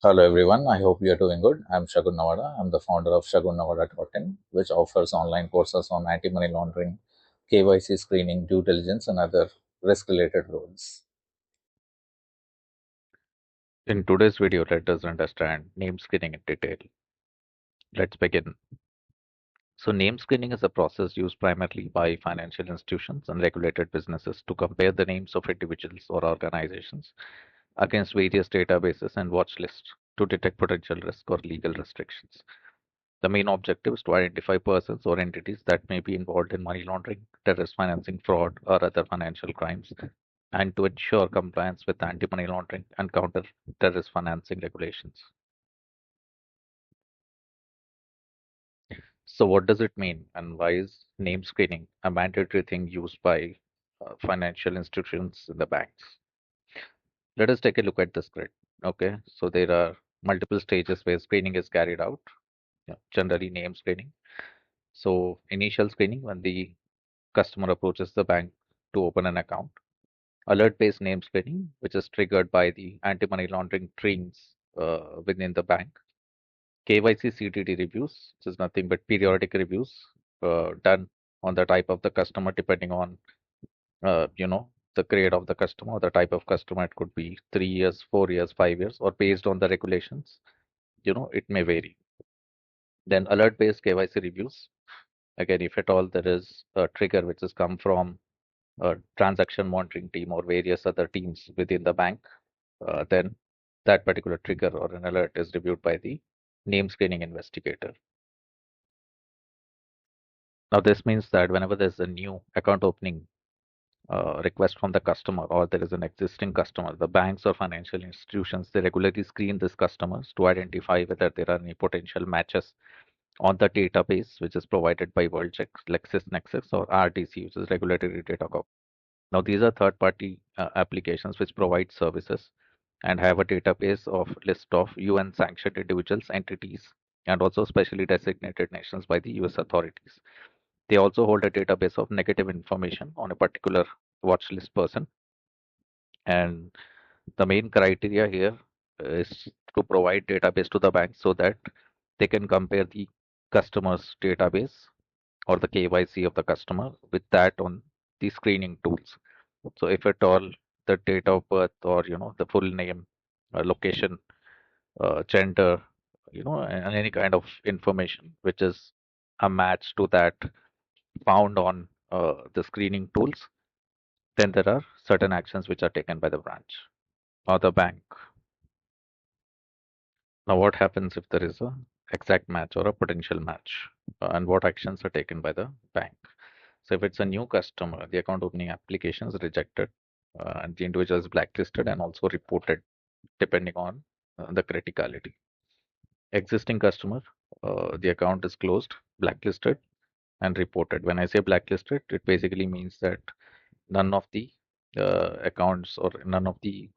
Hello everyone, I hope you are doing good. I'm Shagun Nawada. I'm the founder of shagunnawada.in, which offers online courses on anti-money laundering, KYC screening, due diligence, and other risk-related roles. In today's video, let us understand name screening in detail. Let's begin. So, name screening is a process used primarily by financial institutions and regulated businesses to compare the names of individuals or organizations against various databases and watch lists to detect potential risk or legal restrictions. The main objective is to identify persons or entities that may be involved in money laundering, terrorist financing, fraud, or other financial crimes, and to ensure compliance with anti money laundering and counter terrorist financing regulations. So, what does it mean, and why is name screening a mandatory thing used by financial institutions in the banks? Let us take a look at the script. Okay, so there are multiple stages where screening is carried out, generally name screening. So, initial screening when the customer approaches the bank to open an account, alert based name screening, which is triggered by the anti money laundering teams within the bank. KYC CTD reviews, which is nothing but periodic reviews done on the type of the customer, depending on the grade of the customer, the type of customer. It could be 3 years, 4 years, 5 years, or based on the regulations. It may vary. Then alert-based KYC reviews. Again, if at all there is a trigger which has come from a transaction monitoring team or various other teams within the bank, then that particular trigger or an alert is reviewed by the name screening investigator. Now, this means that whenever there's a new account opening request from the customer, or there is an existing customer, the banks or financial institutions, they regularly screen these customers to identify whether there are any potential matches on the database, which is provided by WorldCheck, LexisNexis, or RDC, which is Regulatory Data Corp. Now, these are third-party applications which provide services and have a database of list of UN sanctioned individuals, entities, and also specially designated nations by the US authorities. They also hold a database of negative information on a particular watch list person. And the main criteria here is to provide database to the bank so that they can compare the customer's database or the KYC of the customer with that on the screening tools. So if at all the date of birth or the full name, location, gender, and any kind of information which is a match to that found on the screening tools, then there are certain actions which are taken by the branch or the bank. Now, what happens if there is a exact match or a potential match, and what actions are taken by the bank? So, if it's a new customer, the account opening application is rejected, and the individual is blacklisted and also reported, depending on the criticality. Existing customer, the account is closed, blacklisted, and reported. When I say blacklisted, it basically means that none of the accounts or none of the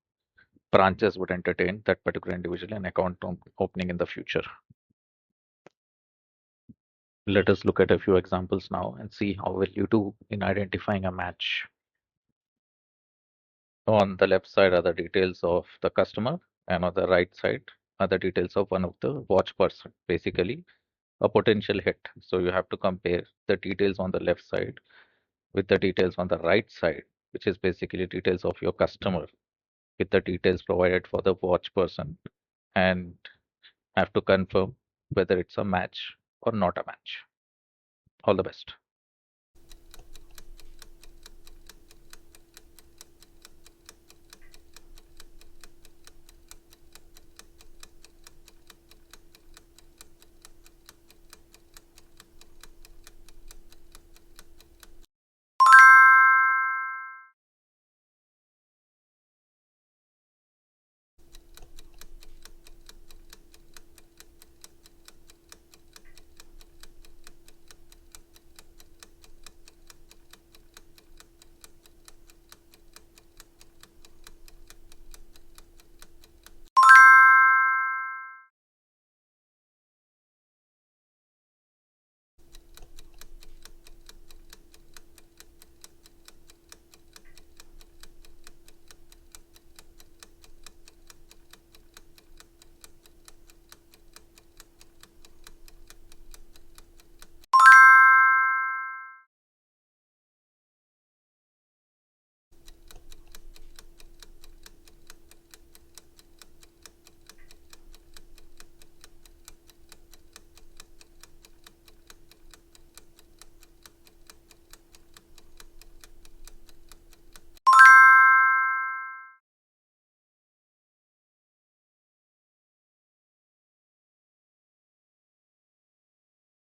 branches would entertain that particular individual in account opening in the future. Let us look at a few examples now and see how well you do in identifying a match. On the left side are the details of the customer, and on the right side are the details of one of the watch person, basically a potential hit. So you have to compare the details on the left side with the details on the right side, which is basically details of your customer with the details provided for the watch person, and have to confirm whether it's a match or not a match. All the best.